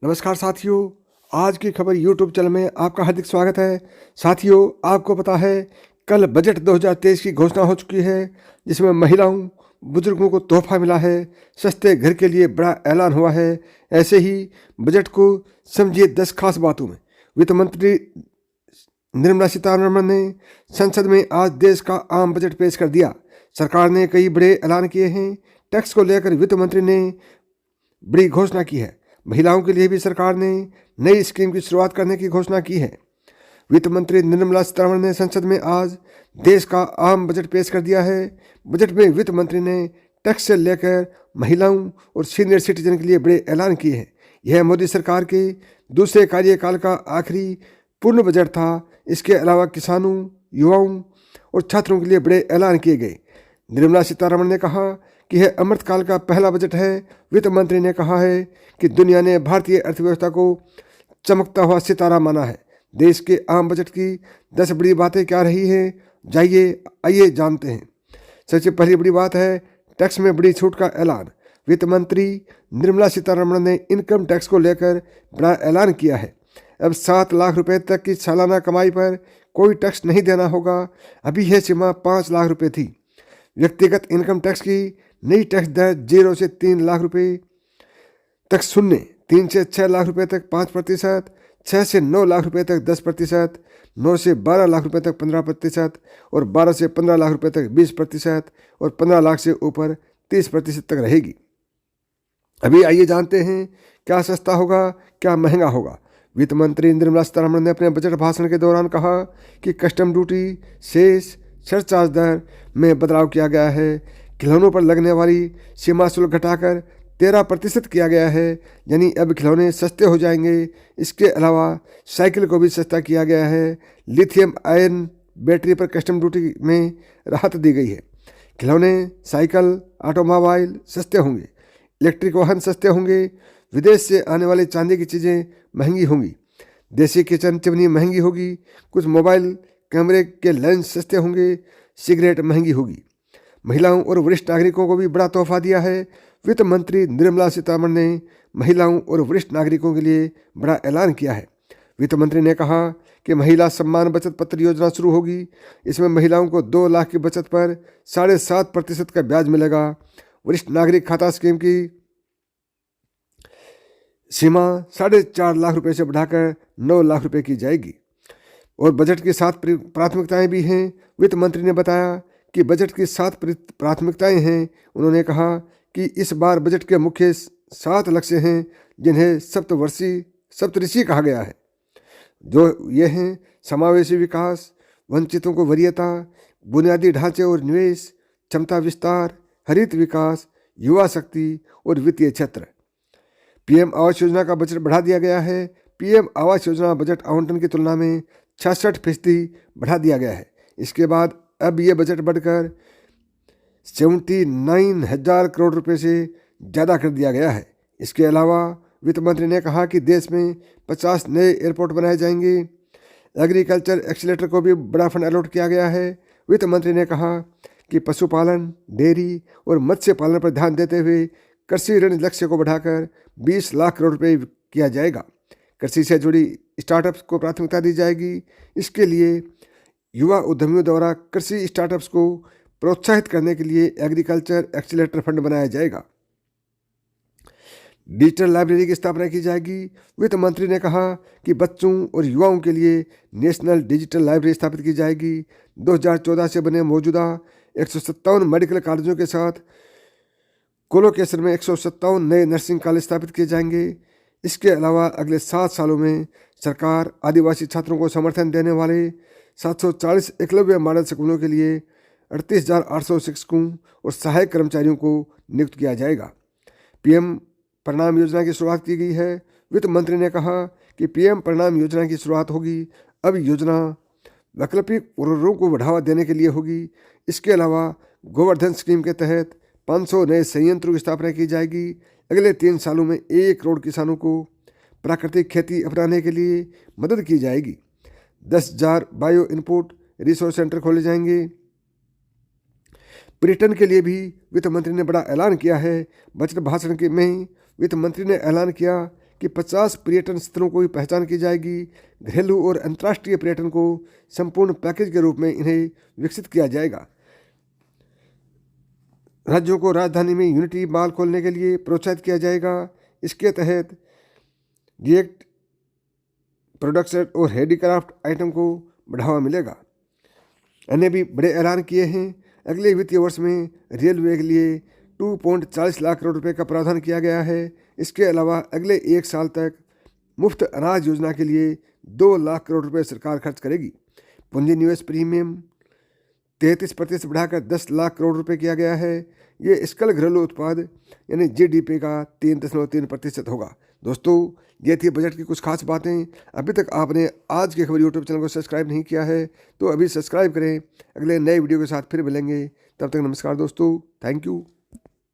नमस्कार साथियों, आज की खबर यूट्यूब चैनल में आपका हार्दिक स्वागत है। साथियों, आपको पता है कल बजट 2023 की घोषणा हो चुकी है, जिसमें महिलाओं बुजुर्गों को तोहफा मिला है, सस्ते घर के लिए बड़ा ऐलान हुआ है। ऐसे ही बजट को समझिए 10 खास बातों में। वित्त मंत्री निर्मला सीतारमण ने संसद में आज देश का आम बजट पेश कर दिया। सरकार ने कई बड़े ऐलान किए हैं। टैक्स को लेकर वित्त मंत्री ने बड़ी घोषणा की है। महिलाओं के लिए भी सरकार ने नई स्कीम की शुरुआत करने की घोषणा की है। वित्त मंत्री निर्मला सीतारमण ने संसद में आज देश का आम बजट पेश कर दिया है। बजट में वित्त मंत्री ने टैक्स से लेकर महिलाओं और सीनियर सिटीजन के लिए बड़े ऐलान किए हैं। यह मोदी सरकार के दूसरे कार्यकाल का आखिरी पूर्ण बजट था। इसके अलावा किसानों, युवाओं और छात्रों के लिए बड़े ऐलान किए गए। निर्मला सीतारमण ने कहा कि यह अमृतकाल का पहला बजट है। वित्त मंत्री ने कहा है कि दुनिया ने भारतीय अर्थव्यवस्था को चमकता हुआ सितारा माना है। देश के आम बजट की 10 बड़ी बातें क्या रही हैं, आइए जानते हैं। सबसे पहली बड़ी बात है टैक्स में बड़ी छूट का ऐलान। वित्त मंत्री निर्मला सीतारमण ने इनकम टैक्स को लेकर बड़ा ऐलान किया है। अब 7 लाख रुपए तक की सालाना कमाई पर कोई टैक्स नहीं देना होगा। अभी यह सीमा 5 लाख रुपए थी। व्यक्तिगत इनकम टैक्स की नई टैक्स दर 0 से 3 लाख रुपए तक 0, 3 से 6 लाख रुपए तक 5%, 6 से 9 लाख रुपए तक 10%, 9 से 12 लाख रुपए तक 15% और 12 से 15 लाख रुपए तक 20% और 15 लाख से ऊपर 30% तक रहेगी। अभी आइए जानते हैं क्या सस्ता होगा, क्या महंगा होगा। वित्त मंत्री निर्मला सीतारमण ने अपने बजट भाषण के दौरान कहा कि कस्टम ड्यूटी, सेस, सरचार्ज दर में बदलाव किया गया है। खिलौनों पर लगने वाली सीमा शुल्क घटाकर 13% किया गया है, यानी अब खिलौने सस्ते हो जाएंगे। इसके अलावा साइकिल को भी सस्ता किया गया है। लिथियम आयन बैटरी पर कस्टम ड्यूटी में राहत दी गई है। खिलौने, साइकिल, ऑटोमोबाइल सस्ते होंगे। इलेक्ट्रिक वाहन सस्ते होंगे। विदेश से आने वाली चांदी की चीज़ें महंगी होंगी। देसी किचन चिमनी महंगी होगी। कुछ मोबाइल कैमरे के लेंस सस्ते होंगे। सिगरेट महंगी होगी। महिलाओं और वरिष्ठ नागरिकों को भी बड़ा तोहफा दिया है। वित्त मंत्री निर्मला सीतारमण ने महिलाओं और वरिष्ठ नागरिकों के लिए बड़ा ऐलान किया है। वित्त मंत्री ने कहा कि महिला सम्मान बचत पत्र योजना शुरू होगी। इसमें महिलाओं को 2 लाख की बचत पर 7.5% का ब्याज मिलेगा। वरिष्ठ नागरिक खाता स्कीम की सीमा 4.5 लाख रुपए से बढ़ाकर 9 लाख रुपए की जाएगी। और बजट की 7 प्राथमिकताएं भी हैं। वित्त मंत्री ने बताया कि बजट की 7 प्राथमिकताएं हैं। उन्होंने कहा कि इस बार बजट के मुख्य 7 लक्ष्य हैं, जिन्हें सप्तऋषि कहा गया है। जो ये हैं समावेशी विकास, वंचितों को वरीयता, बुनियादी ढांचे और निवेश, क्षमता विस्तार, हरित विकास, युवा शक्ति और वित्तीय क्षेत्र। पीएम आवास योजना का बजट बढ़ा दिया गया है। पीएम आवास योजना बजट आवंटन की तुलना में 66% बढ़ा दिया गया है। इसके बाद अब ये बजट बढ़कर 79,000 करोड़ रुपए से ज़्यादा कर दिया गया है। इसके अलावा वित्त मंत्री ने कहा कि देश में 50 नए एयरपोर्ट बनाए जाएंगे। एग्रीकल्चर एक्सीलेटर को भी बड़ा फंड अलॉट किया गया है। वित्त मंत्री ने कहा कि पशुपालन, डेयरी और मत्स्य पालन पर ध्यान देते हुए कृषि ऋण लक्ष्य को बढ़ाकर 20 लाख करोड़ रुपए किया जाएगा। कृषि से जुड़ी स्टार्टअप्स को प्राथमिकता दी जाएगी। इसके लिए युवा उद्यमियों द्वारा कृषि स्टार्टअप्स को प्रोत्साहित करने के लिए एग्रीकल्चर एक्सीलेटर फंड बनाया जाएगा। डिजिटल लाइब्रेरी की स्थापना की जाएगी। वित्त मंत्री ने कहा कि बच्चों और युवाओं के लिए नेशनल डिजिटल लाइब्रेरी स्थापित की जाएगी। 2014 से बने मौजूदा 157 मेडिकल कॉलेजों के साथ कोलोकेशन में 157 नए नर्सिंग कॉलेज स्थापित किए जाएंगे। इसके अलावा अगले 7 सालों में सरकार आदिवासी छात्रों को समर्थन देने वाले 740 एकलव्य मॉडल स्कूलों के लिए 38,800 शिक्षकों और सहायक कर्मचारियों को नियुक्त किया जाएगा। पीएम प्रणाम योजना की शुरुआत की गई है। वित्त मंत्री ने कहा कि पीएम प्रणाम योजना की शुरुआत होगी। अब योजना वैकल्पिक उर्वरकों को बढ़ावा देने के लिए होगी। इसके अलावा गोवर्धन स्कीम के तहत 500 नए संयंत्रों की स्थापना की जाएगी। अगले 3 सालों में 1 करोड़ किसानों को प्राकृतिक खेती अपनाने के लिए मदद की जाएगी। 10,000 बायो इनपुट रिसोर्स सेंटर खोले जाएंगे। पर्यटन के लिए भी वित्त मंत्री ने बड़ा ऐलान किया है। बजट भाषण में वित्त मंत्री ने ऐलान किया कि 50 पर्यटन स्थलों को पहचान की जाएगी। घरेलू और अंतर्राष्ट्रीय पर्यटन को संपूर्ण पैकेज के रूप में इन्हें विकसित किया जाएगा। राज्यों को राजधानी में यूनिटी मॉल खोलने के लिए प्रोत्साहित किया जाएगा। इसके तहत रिएक्ट प्रोडक्शन और हैंडीक्राफ्ट आइटम को बढ़ावा मिलेगा। अन्य भी बड़े ऐलान किए हैं। अगले वित्तीय वर्ष में रेलवे के लिए 2.40 लाख करोड़ रुपए का प्रावधान किया गया है। इसके अलावा अगले 1 साल तक मुफ्त अनाज योजना के लिए 2 लाख करोड़ रुपए सरकार खर्च करेगी। पूंजी निवेश प्रीमियम 33% बढ़ाकर 10 लाख करोड़ रुपए किया गया है। ये सकल घरेलू उत्पाद यानी GDP का 3.3% होगा। दोस्तों, ये थी बजट की कुछ खास बातें। अभी तक आपने आज की खबर यूट्यूब चैनल को सब्सक्राइब नहीं किया है तो अभी सब्सक्राइब करें। अगले नए वीडियो के साथ फिर मिलेंगे। तब तक नमस्कार दोस्तों, थैंक यू।